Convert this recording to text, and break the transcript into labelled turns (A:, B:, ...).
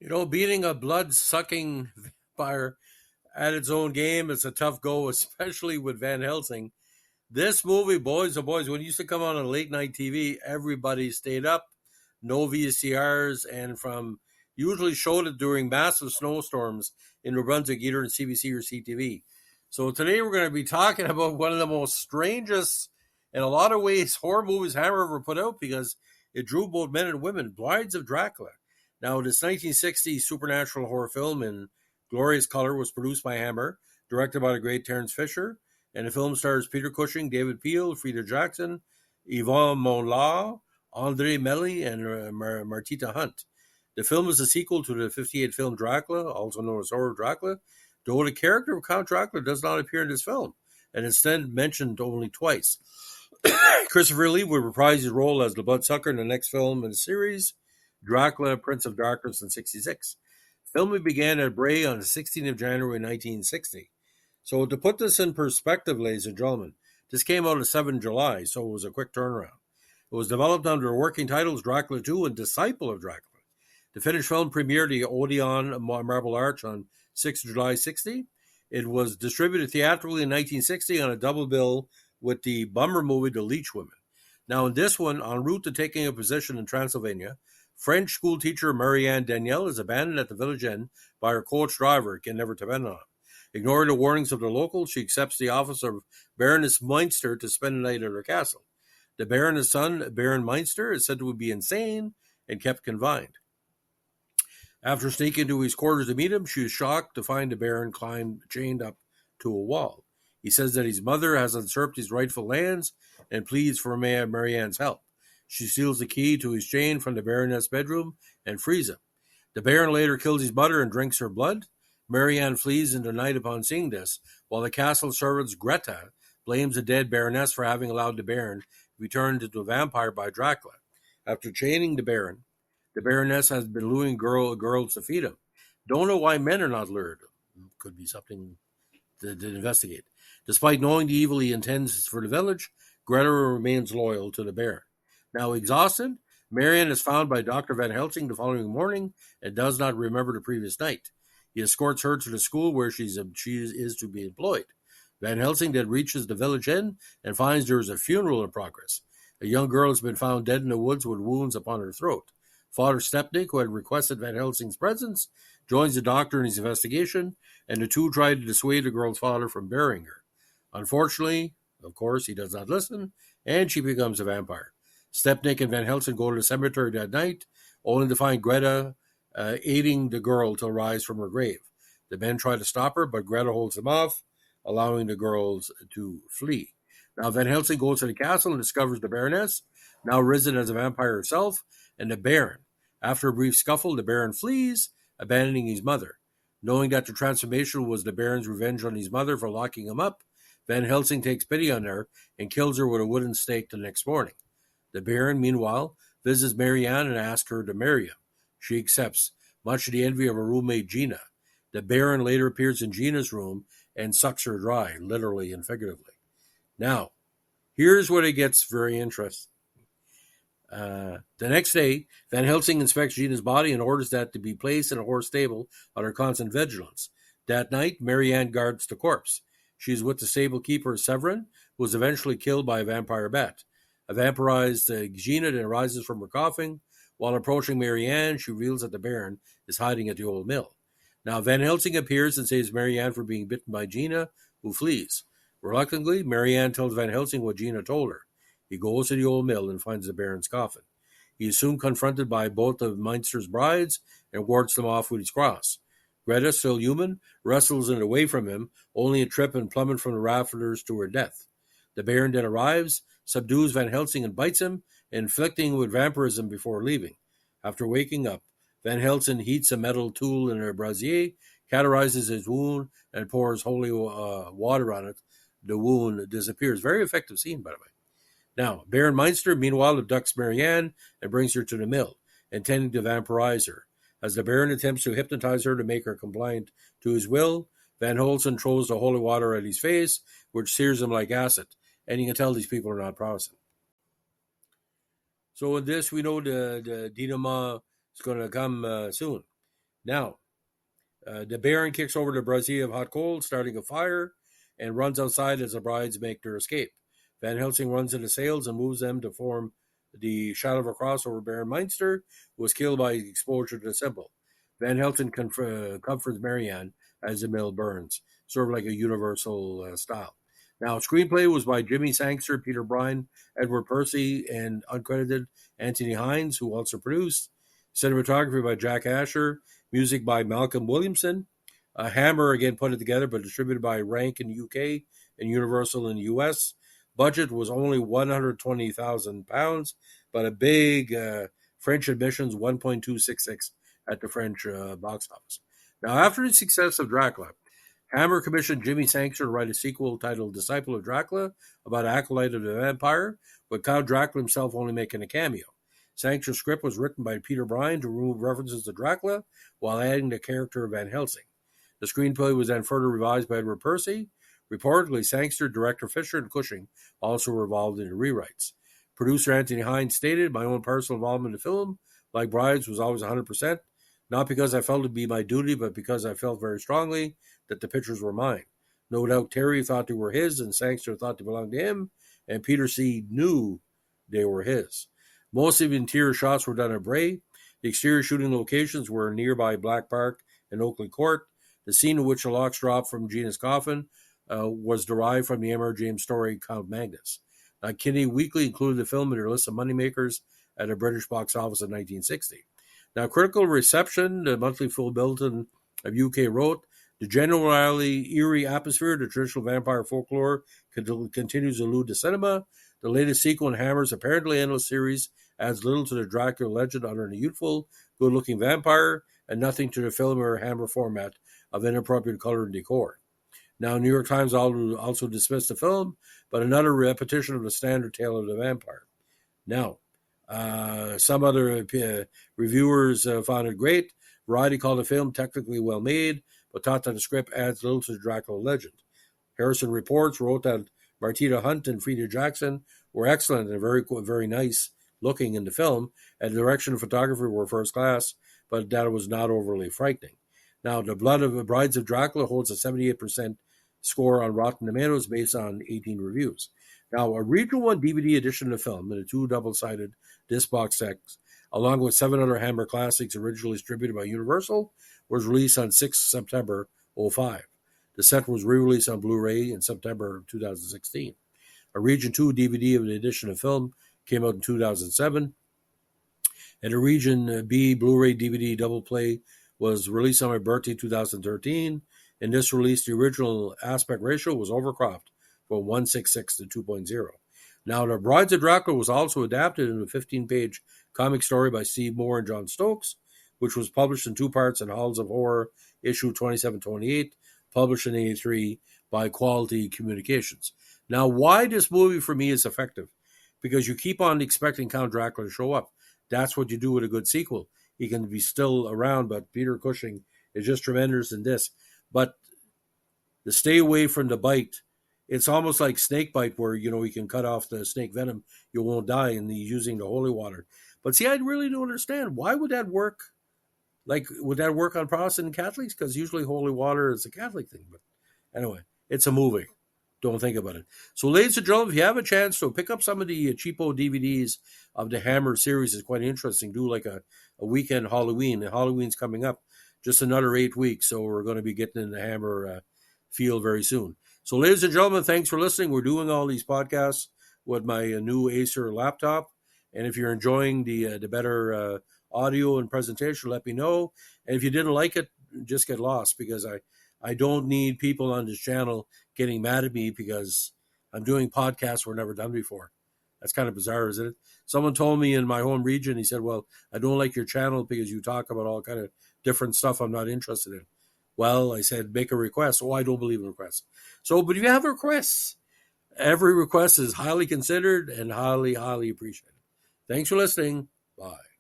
A: Beating a blood-sucking vampire at its own game is a tough go, especially with Van Helsing. This movie, boys, oh boys, when it used to come on late night TV, everybody stayed up, no VCRs, and from usually showed it during massive snowstorms in New Brunswick, either in CBC or CTV. So today we're going to be talking about one of the most strangest, in a lot of ways, horror movies Hammer ever put out because it drew both men and women. Brides of Dracula. Now, this 1960s supernatural horror film in glorious color was produced by Hammer, directed by the great Terence Fisher, and the film stars Peter Cushing, David Peel, Frida Jackson, Yvonne Monlaw, Andre Melly, and Martita Hunt. The film is a sequel to the 1958 film Dracula, also known as Horror Dracula, though the character of Count Dracula does not appear in this film, and instead mentioned only twice. Christopher Lee would reprise his role as the Bloodsucker in the next film in the series, Dracula, Prince of Darkness, in 1966. Filming began at Bray on the 16th of January 1960. So to put this in perspective, ladies and gentlemen, this came out on 7th July, so it was a quick turnaround. It was developed under the working titles Dracula 2 and Disciple of Dracula. The finished film premiered the Odeon Marble Arch on 6th July 60. It was distributed theatrically in 1960 on a double bill with the bummer movie The Leech Women. Now in this one, en route to taking a position in Transylvania, French school teacher Marianne Danielle is abandoned at the village inn by her coach driver, can never depend on him. Ignoring the warnings of the locals, she accepts the office of Baroness Meinster to spend the night at her castle. The Baroness' son, Baron Meinster, is said to be insane and kept confined. After sneaking into his quarters to meet him, she is shocked to find the Baron chained up to a wall. He says that his mother has usurped his rightful lands and pleads for Marianne's help. She steals the key to his chain from the Baroness' bedroom and frees him. The Baron later kills his mother and drinks her blood. Marianne flees in the night upon seeing this, while the castle servants Greta blames the dead Baroness for having allowed the Baron to be turned into a vampire by Dracula. After chaining the Baron, the Baroness has been luring girls to feed him. Don't know why men are not lured. Could be something to investigate. Despite knowing the evil he intends for the village, Greta remains loyal to the Baron. Now exhausted, Marianne is found by Dr. Van Helsing the following morning and does not remember the previous night. He escorts her to the school where she is to be employed. Van Helsing then reaches the village inn and finds there is a funeral in progress. A young girl has been found dead in the woods with wounds upon her throat. Father Stepnick, who had requested Van Helsing's presence, joins the doctor in his investigation, and the two try to dissuade the girl's father from burying her. Unfortunately, of course, he does not listen, and she becomes a vampire. Stepnick and Van Helsing go to the cemetery that night, only to find Greta aiding the girl to rise from her grave. The men try to stop her, but Greta holds them off, allowing the girls to flee. Now Van Helsing goes to the castle and discovers the Baroness, now risen as a vampire herself, and the Baron. After a brief scuffle, the Baron flees, abandoning his mother. Knowing that the transformation was the Baron's revenge on his mother for locking him up, Van Helsing takes pity on her and kills her with a wooden stake the next morning. The Baron, meanwhile, visits Marianne and asks her to marry him. She accepts, much to the envy of her roommate Gina. The Baron later appears in Gina's room and sucks her dry, literally and figuratively. Now, here's where it gets very interesting. The next day, Van Helsing inspects Gina's body and orders that to be placed in a horse stable under constant vigilance. That night, Marianne guards the corpse. She is with the stable keeper Severin, who was eventually killed by a vampire bat. A vampirized Gina then rises from her coffin. While approaching Marianne, she reveals that the Baron is hiding at the old mill. Now Van Helsing appears and saves Marianne for being bitten by Gina, who flees. Reluctantly, Marianne tells Van Helsing what Gina told her. He goes to the old mill and finds the Baron's coffin. He is soon confronted by both of Meinster's brides and wards them off with his cross. Greta, still human, wrestles it away from him, only to trip and plummet from the rafters to her death. The Baron then arrives, subdues Van Helsing and bites him, inflicting with vampirism before leaving. After waking up, Van Helsing heats a metal tool in a brazier, cauterizes his wound, and pours holy water on it. The wound disappears. Very effective scene, by the way. Now, Baron Meinster, meanwhile, abducts Marianne and brings her to the mill, intending to vampirize her. As the Baron attempts to hypnotize her to make her compliant to his will, Van Helsing throws the holy water at his face, which sears him like acid. And you can tell these people are not Protestant. So in this, we know the denouement is going to come soon. Now, the Baron kicks over to brazier of hot coals, starting a fire, and runs outside as the brides make their escape. Van Helsing runs into sails and moves them to form the shadow of a cross over Baron Meinster, who was killed by exposure to the symbol. Van Helsing comforts Marianne as the mill burns, sort of like a universal style. Now, screenplay was by Jimmy Sangster, Peter Bryan, Edward Percy, and uncredited Anthony Hines, who also produced. Cinematography by Jack Asher, music by Malcolm Williamson. Hammer again put it together, but distributed by Rank in the UK and Universal in the US. Budget was only £120,000, but a big French admissions 1.266 at the French box office. Now, after the success of Dracula, Hammer commissioned Jimmy Sangster to write a sequel titled Disciple of Dracula about an acolyte of the vampire, with Count Dracula himself only making a cameo. Sangster's script was written by Peter Bryan to remove references to Dracula while adding the character of Van Helsing. The screenplay was then further revised by Edward Percy. Reportedly, Sangster, director Fisher, and Cushing also were involved in the rewrites. Producer Anthony Hines stated, "My own personal involvement in the film, like Bride's, was always 100%, not because I felt it to be my duty, but because I felt very strongly that the pictures were mine. No doubt Terry thought they were his, and Sangster thought they belonged to him, and Peter C. knew they were his. Most of the interior shots were done at Bray. The exterior shooting locations were nearby Black Park and Oakley Court. The scene in which the locks dropped from Gina's coffin was derived from the M.R. James story Count Magnus. Kinney Weekly included the film in their list of moneymakers at a British box office in 1960. Now, critical reception, the monthly full bulletin of UK wrote, the generally eerie atmosphere of the traditional vampire folklore continues to elude the cinema. The latest sequel in Hammer's apparently endless series adds little to the Dracula legend other than a youthful, good-looking vampire, and nothing to the film or Hammer format of inappropriate color and decor. Now, New York Times also dismissed the film, but another repetition of the standard tale of the vampire. Now, some other reviewers found it great. Variety called the film technically well made, but thought that the script adds little to the Dracula legend. Harrison Reports wrote that Martina Hunt and Frida Jackson were excellent and very, very nice looking in the film, and the direction and photography were first class, but that it was not overly frightening. Now, The Blood of the Brides of Dracula holds a 78% score on Rotten Tomatoes based on 18 reviews. Now, a Regional 1 DVD edition of the film in a 2 double-sided disc box sets, along with 7 other Hammer classics originally distributed by Universal, was released on 6 September 2005. The set was re-released on Blu-ray in September 2016. A Region 2 DVD of the edition of film came out in 2007, and a Region B Blu-ray DVD double play was released on my birthday 2013. In this release, the original aspect ratio was overcropped from 1:6:6 to 2.0. Now, The Brides of Dracula was also adapted in a 15-page comic story by Steve Moore and John Stokes, which was published in 2 parts in Halls of Horror, issue 2728, published in 1983 by Quality Communications. Now, why this movie for me is effective? Because you keep on expecting Count Dracula to show up. That's what you do with a good sequel. He can be still around, but Peter Cushing is just tremendous in this. But to stay away from the bite, it's almost like snake bite where, you can cut off the snake venom, you won't die, and he's using the holy water. But see, I really don't understand. Why would that work? Like, would that work on Protestant and Catholics? Because usually holy water is a Catholic thing. But anyway, it's a movie. Don't think about it. So, ladies and gentlemen, if you have a chance to pick up some of the cheapo DVDs of the Hammer series, it's quite interesting. Do like a weekend Halloween. And Halloween's coming up just another 8 weeks. So we're going to be getting in the Hammer field very soon. So, ladies and gentlemen, thanks for listening. We're doing all these podcasts with my new Acer laptop. And if you're enjoying the better audio and presentation, let me know. And if you didn't like it, just get lost, because I don't need people on this channel getting mad at me because I'm doing podcasts we've never done before. That's kind of bizarre, isn't it? Someone told me in my home region, he said, well, I don't like your channel because you talk about all kind of different stuff I'm not interested in. Well, I said, make a request. Oh, I don't believe in requests. So, but if you have requests, every request is highly considered and highly, highly appreciated. Thanks for listening. Bye.